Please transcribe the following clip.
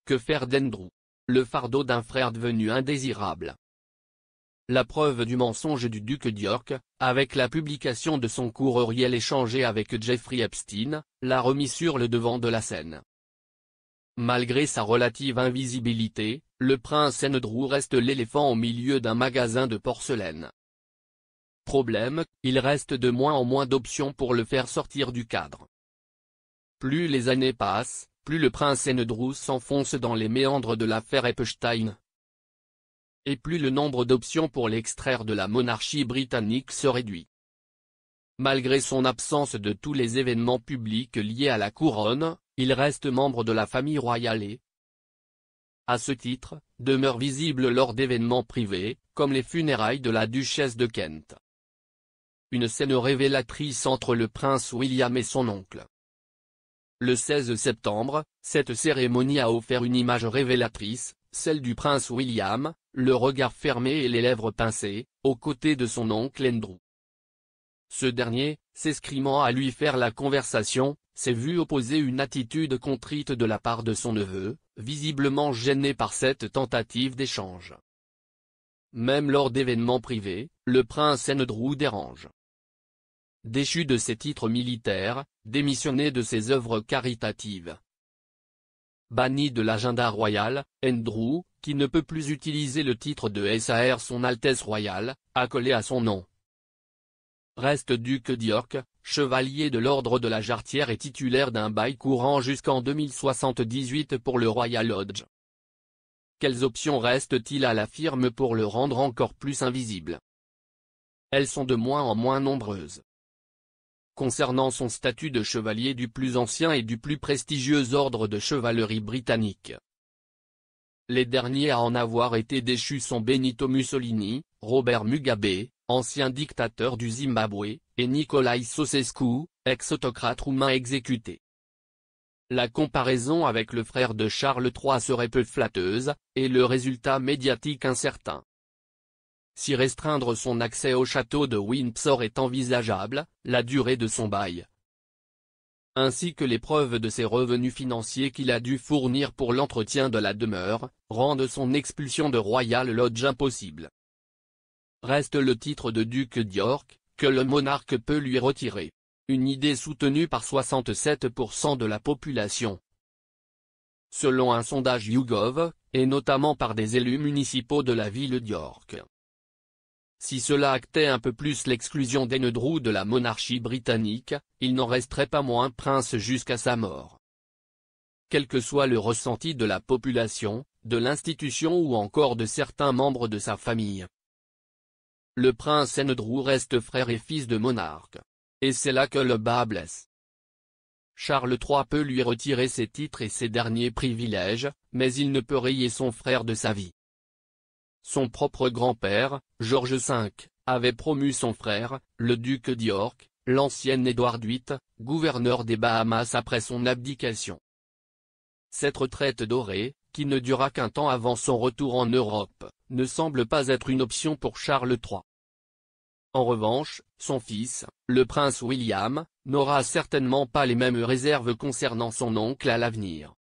Que faire d'Andrew? Le fardeau d'un frère devenu indésirable. La preuve du mensonge du duc d'York, avec la publication de son courriel échangé avec Jeffrey Epstein, l'a remis sur le devant de la scène. Malgré sa relative invisibilité, le prince Andrew reste l'éléphant au milieu d'un magasin de porcelaine. Problème, il reste de moins en moins d'options pour le faire sortir du cadre. Plus les années passent, plus le prince Andrew s'enfonce dans les méandres de l'affaire Epstein. Et plus le nombre d'options pour l'extraire de la monarchie britannique se réduit. Malgré son absence de tous les événements publics liés à la couronne, il reste membre de la famille royale et, à ce titre, demeure visible lors d'événements privés, comme les funérailles de la duchesse de Kent. Une scène révélatrice entre le prince William et son oncle. Le 16 septembre, cette cérémonie a offert une image révélatrice, celle du prince William, le regard fermé et les lèvres pincées, aux côtés de son oncle Andrew. Ce dernier, s'escrimant à lui faire la conversation, s'est vu opposer une attitude contrite de la part de son neveu, visiblement gêné par cette tentative d'échange. Même lors d'événements privés, le prince Andrew dérange. Déchu de ses titres militaires, démissionné de ses œuvres caritatives. Banni de l'agenda royal, Andrew, qui ne peut plus utiliser le titre de Sar Son Altesse Royale, accolé à son nom. Reste duc d'York, chevalier de l'ordre de la Jarretière et titulaire d'un bail courant jusqu'en 2078 pour le Royal Lodge. Quelles options restent-ils à la firme pour le rendre encore plus invisible? Elles sont de moins en moins nombreuses. Concernant son statut de chevalier du plus ancien et du plus prestigieux ordre de chevalerie britannique. Les derniers à en avoir été déchus sont Benito Mussolini, Robert Mugabe, ancien dictateur du Zimbabwe, et Nicolae Ceausescu, ex-autocrate roumain exécuté. La comparaison avec le frère de Charles III serait peu flatteuse, et le résultat médiatique incertain. Si restreindre son accès au château de Windsor est envisageable, la durée de son bail, ainsi que les preuves de ses revenus financiers qu'il a dû fournir pour l'entretien de la demeure, rendent son expulsion de Royal Lodge impossible. Reste le titre de duc d'York, que le monarque peut lui retirer. Une idée soutenue par 67% de la population. Selon un sondage YouGov, et notamment par des élus municipaux de la ville d'York. Si cela actait un peu plus l'exclusion d'Andrew de la monarchie britannique, il n'en resterait pas moins prince jusqu'à sa mort. Quel que soit le ressenti de la population, de l'institution ou encore de certains membres de sa famille. Le prince Andrew reste frère et fils de monarque. Et c'est là que le bât blesse. Charles III peut lui retirer ses titres et ses derniers privilèges, mais il ne peut rayer son frère de sa vie. Son propre grand-père, George V, avait promu son frère, le duc d'York, l'ancien Édouard VIII, gouverneur des Bahamas après son abdication. Cette retraite dorée, qui ne dura qu'un temps avant son retour en Europe, ne semble pas être une option pour Charles III. En revanche, son fils, le prince William, n'aura certainement pas les mêmes réserves concernant son oncle à l'avenir.